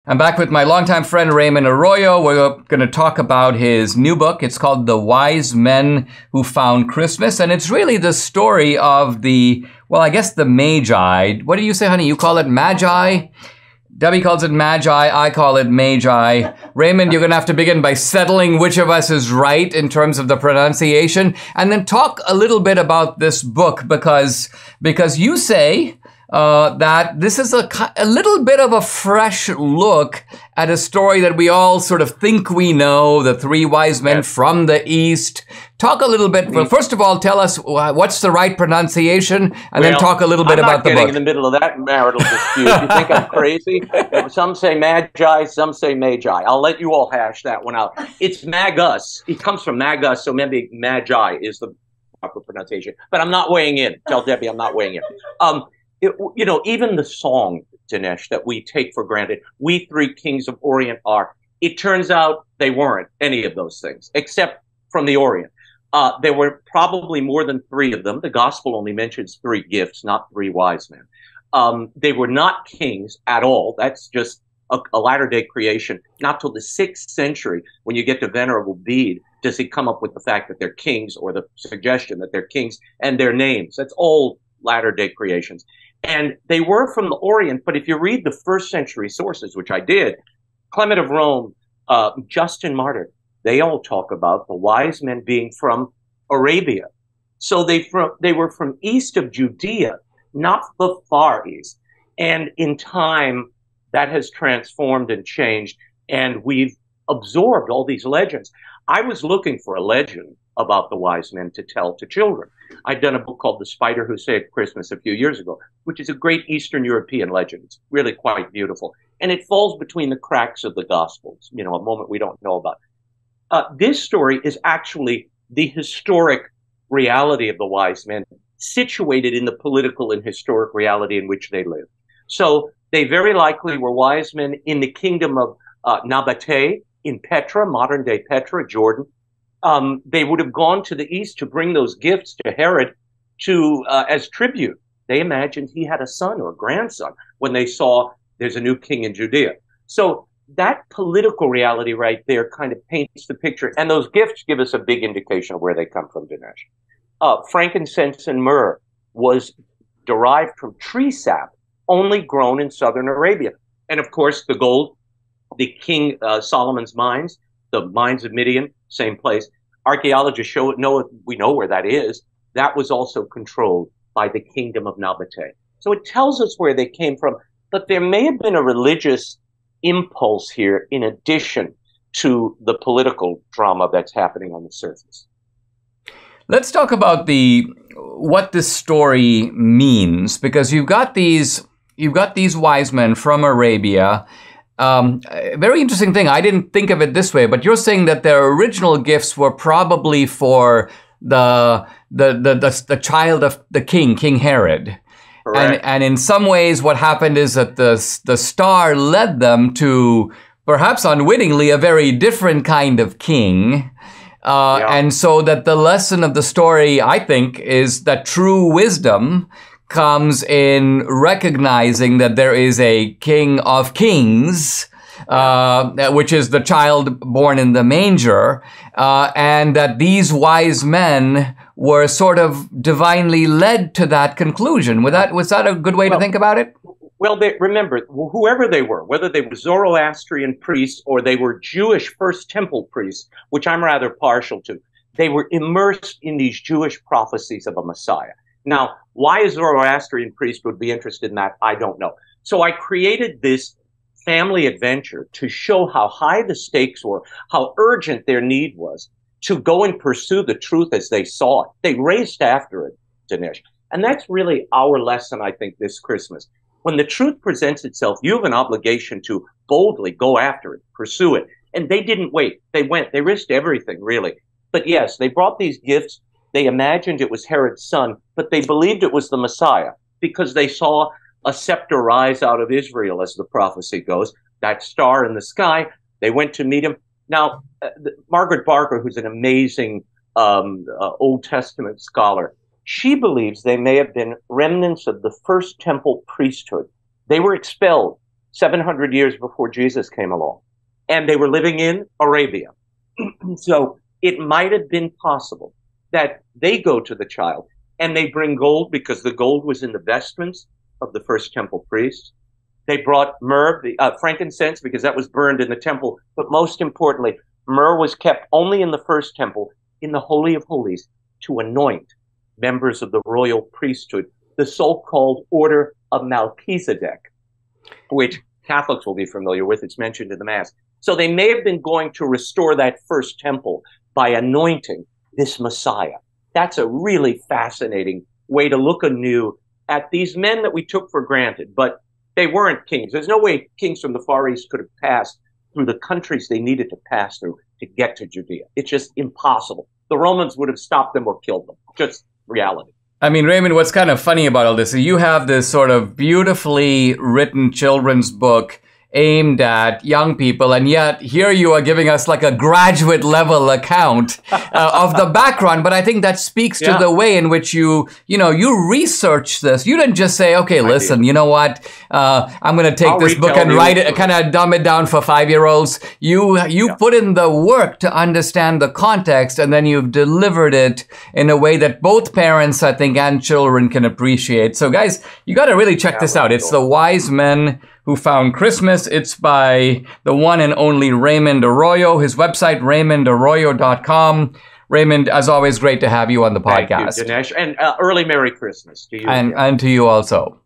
I'm back with my longtime friend Raymond Arroyo. We're going to talk about his new book. It's called The Wise Men Who Found Christmas. And it's really the story of the Magi. What do you say, honey? You call it Magi? Debbie calls it Magi. I call it Magi. Raymond, you're going to have to begin by settling which of us is right in terms of the pronunciation. And then talk a little bit about this book because you say that this is a little bit of a fresh look at a story that we all sort of think we know, the three wise men from the East. Talk a little bit, well, first of all, tell us what's the right pronunciation, and then talk a little bit about the book. I'm not getting in the middle of that marital dispute. You think I'm crazy? Some say Magi, some say Magi. I'll let you all hash that one out. It's Magus. It comes from Magus, so maybe Magi is the proper pronunciation. But I'm not weighing in. Tell Debbie I'm not weighing in. Even the song, Dinesh, that we take for granted, we three kings of Orient are, it turns out they weren't any of those things, except from the Orient. There were probably more than three of them. The gospel only mentions three gifts, not three wise men. They were not kings at all. That's just a latter-day creation. Not till the 6th century, when you get to Venerable Bede, does he come up with the fact that they're kings, or the suggestion that they're kings and their names. That's all latter-day creations. And they were from the Orient, but if you read the 1st century sources, which I did, Clement of Rome, Justin Martyr, they all talk about the wise men being from Arabia. So they were from east of Judea, not the Far East. And in time, that has transformed and changed, and we've absorbed all these legends. I was looking for a legend about the wise men to tell to children. I'd done a book called The Spider Who Saved Christmas a few years ago, which is a great Eastern European legend. It's really quite beautiful. And it falls between the cracks of the Gospels, a moment we don't know about. This story is actually the historic reality of the wise men, situated in the political and historic reality in which they lived. So they very likely were wise men in the kingdom of Nabateh, in Petra, modern-day Petra, Jordan. They would have gone to the east to bring those gifts to Herod as tribute. They imagined he had a son or a grandson when they saw there's a new king in Judea. So that political reality right there kind of paints the picture. And those gifts give us a big indication of where they come from, Dinesh. Frankincense and myrrh was derived from tree sap, only grown in southern Arabia. And of course, the gold, the King Solomon's mines, the mines of Midian, same place. Archaeologists we know where that is. That was also controlled by the kingdom of Nabateh. So it tells us where they came from. But there may have been a religious impulse here in addition to the political drama that's happening on the surface. Let's talk about what this story means, because you've got these wise men from Arabia. Very interesting thing. I didn't think of it this way, but you're saying that their original gifts were probably for the child of the king, King Herod. And in some ways, what happened is that the star led them to, perhaps unwittingly, a very different kind of king. And so that the lesson of the story, I think, is that true wisdom comes in recognizing that there is a king of kings, which is the child born in the manger, and that these wise men were sort of divinely led to that conclusion. Was that a good way to think about it? Well, remember, whoever they were, whether they were Zoroastrian priests or they were Jewish First Temple priests, which I'm rather partial to, they were immersed in these Jewish prophecies of a Messiah. Now, why a Zoroastrian priest would be interested in that, I don't know. So I created this family adventure to show how high the stakes were, how urgent their need was to go and pursue the truth as they saw it. They raced after it, Dinesh. And that's really our lesson, I think, this Christmas. When the truth presents itself, you have an obligation to boldly go after it, pursue it. And they didn't wait. They went. They risked everything, really. But yes, they brought these gifts. They imagined it was Herod's son, but they believed it was the Messiah because they saw a scepter rise out of Israel, as the prophecy goes, that star in the sky. They went to meet him. Now, Margaret Barker, who's an amazing Old Testament scholar, she believes they may have been remnants of the First Temple priesthood. They were expelled 700 years before Jesus came along. And they were living in Arabia. So it might have been possible that they go to the child and they bring gold, because the gold was in the vestments of the first temple priests. They brought myrrh, frankincense, because that was burned in the temple. But most importantly, myrrh was kept only in the first temple, in the Holy of Holies, to anoint members of the royal priesthood, the so-called Order of Melchizedek, which Catholics will be familiar with. It's mentioned in the Mass. So they may have been going to restore that first temple by anointing this Messiah. That's a really fascinating way to look anew at these men that we took for granted, but they weren't kings. There's no way kings from the Far East could have passed through the countries they needed to pass through to get to Judea. It's just impossible. The Romans would have stopped them or killed them. Just reality. I mean, Raymond, what's kind of funny about all this is you have this sort of beautifully written children's book aimed at young people, and yet here you are giving us like a graduate level account of the background. But I think that speaks to the way in which you research this. You didn't just say, okay, listen, you know what, I'm going to take this book and write it, kind of dumb it down for 5-year-olds. You put in the work to understand the context, and then you've delivered it in a way that both parents, I think, and children can appreciate. So guys, you got to really check this out. It's The Wise Men Who Found Christmas. It's by the one and only Raymond Arroyo. His website, raymondarroyo.com. Raymond, as always, great to have you on the podcast. Thank you, Dinesh. And early Merry Christmas to you. And to you also.